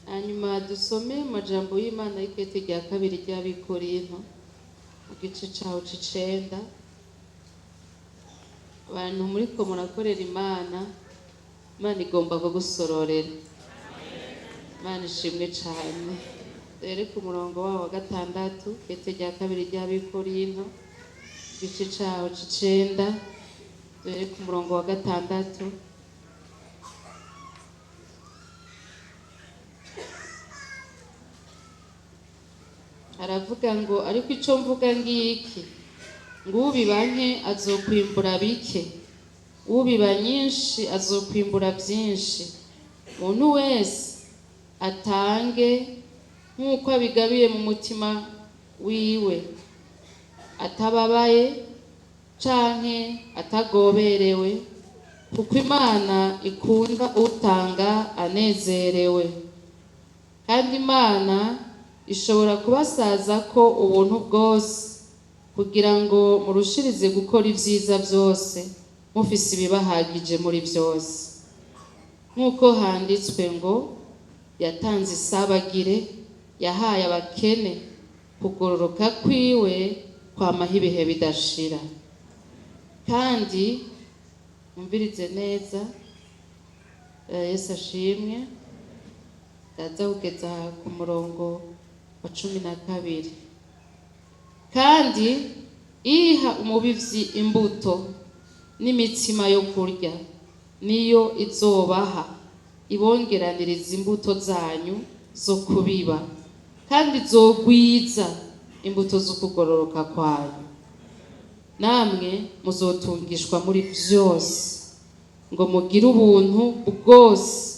hanyuma dusome amajambo y'Imana y'ikete rya kabiri ry'Abikorinto mu gice caho c'icenda. Abantu muriko murakorera Imana igomba kugusororera. Imana ishimwe cane. Rero ku murongo wawo wa gatandatu ikete rya kabiri ry'Abikorinto igice caho c'icenda, rero ku murongo wa gatandatu. Aravuga ngo ariko ico mvuga ngiki, ngo ubiba nke azokwimbura bike, ubiba nyinshi azokwimbura vyinshi. Umuntu wese atange nk'uko abigabiye mu mutima wiwe, atababaye canke atagoberewe, kuko Imana ikunda utanga anezerewe. Kandi Imana ishobora kubasaza ko ubuntu bwose, kugira ngo murushirize gukora ivyiza vyose, mufise ibibahagije muri vyose. Nk'uko handitswe ngo yatanze isabagire, yahaye abakene, kugororoka kwiwe kwamaho ibihe bidashira. Kandi umvirize neza, Yesu ashimwe. Ndaza kugeza ku murongo wa 12. Kandi iha umubivyi imbuto n'imitsima yo kurya, niyo izobaha ibongeraniriza imbuto zanyu zo kubiba, kandi izogwiza imbuto zo kugororoka kwanyu. Namwe muzotungishwa muri vyose, ngo mugire ubuntu bwose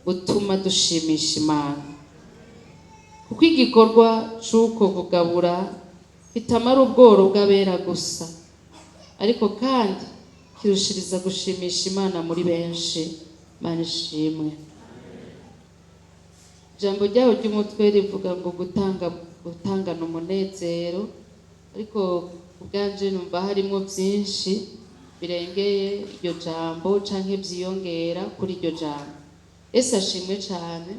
butuma dushimisha Imana. Kuko igikorwa c'uko kugabura kitamara ubworo bw'abera gusa, ariko kandi kirushiriza gushimisha Imana muri benshi. Imana ishimwe. Ijambo ryaho ry'umutwe rivuga ngo gutangana umunezero, ariko ubwanje numva harimwo vyinshi birengeye iryo jambo canke vyiyongera kuri iryo jambo. Yesu ashimwe cane.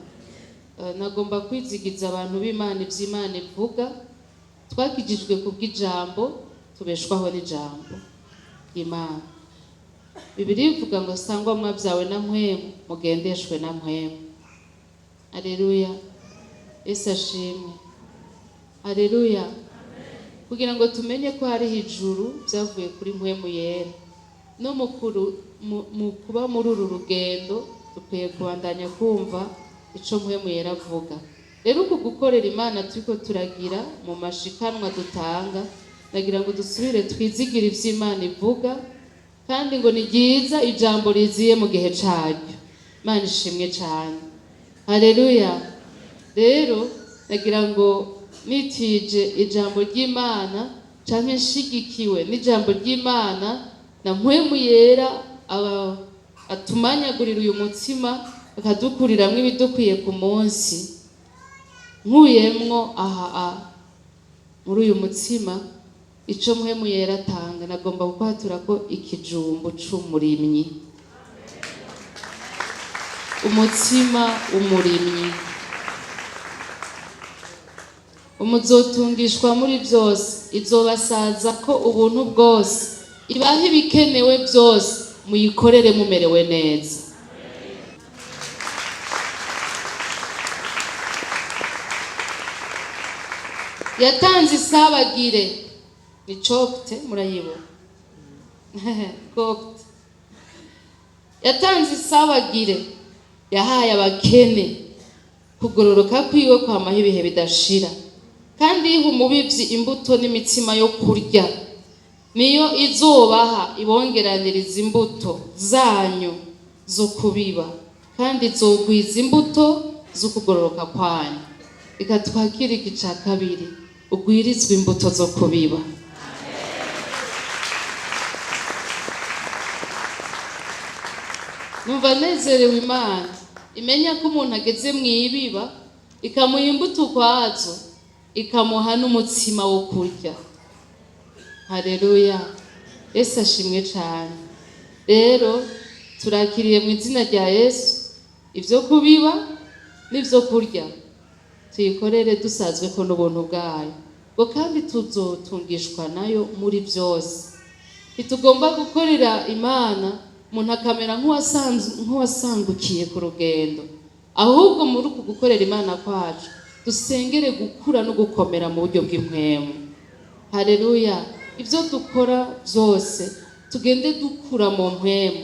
Nagomba kwizigiza abantu b'Imana ivy'Imana ivuga. Twakijijwe kubw'ijambo, tubeshwaho n'ijambo Imana. Bibiliya ivuga ngo sangwa mwavyawe na mpwemu, mugendeshwe na mpwemu. Haleluya. Yesu ashimwe. Haleluya. Kugira ngo tumenye ko hariho ijuru vyavuye kuri mpwemu yera, no mu kuba muri uru rugendo dukwiye kubandanya kumva ico mpwemu yera avuga. Rero uku gukorera Imana turiko turagira mu mashikanwa dutanga, nagira ngo dusubire twizigire ivy'Imana ivuga, kandi ngo ni ryiza ijambo riziye mu gihe caryo. Imana ishimwe cane. Haleluya. Rero nagira ngo nitije ijambo ry'Imana canke nshigikiwe n'ijambo ry'Imana na mpwemu yera atumanyagurira uyu mutima, akadukuriramwo ibidukwiye ku munsi. Nkuyemwo muri uyu mutima ico mpwemu yera atanga, nagomba gukwatura ko ikijumbu c'umurimyi. Umutima umurimyi. Umuzotungishwa muri vyose, izobasaza ko ubuntu bwose, ibahe ibikenewe vyose, muyikorere mumerewe neza. Yatanze isabagire, ni cokte murayibona. Cokte. Yatanze isabagire, yahaye abakene, kugororoka kwiwe kwamaho ibihe bidashira. Kandi iha umubivyi imbuto n'imitsima yo kurya, niyo izobaha ibongeraniriza imbuto zanyu zo kubiba, kandi izogwiza imbuto zo kugororoka kwanyu. Reka twakire igica kabiri, ugwirizwa imbuto zo kubiba. Numva nezerewe Imana imenya ko umuntu ageze mwibiba, ikamuha imbuto ukwazo, ikamuha n'umutsima wo kurya. Haleluya. Yesu ashimwe cane. Rero turakiriye mu izina rya Yesu ivyo kubiba n'ivyo kurya tuyikorere dusazwe ko n'ubuntu bwayo, ngo kandi tuzotungishwa nayo muri byose. Ntitugomba gukorera Imana umuntu akamera nk'uwasangukiye ku rugendo, ahubwo muri uku gukorera Imana kwacu dusengere gukura no gukomera mu buryo bw'impwemu. Haleluya! Ibyo dukora byose tugende dukura mu mpwemu,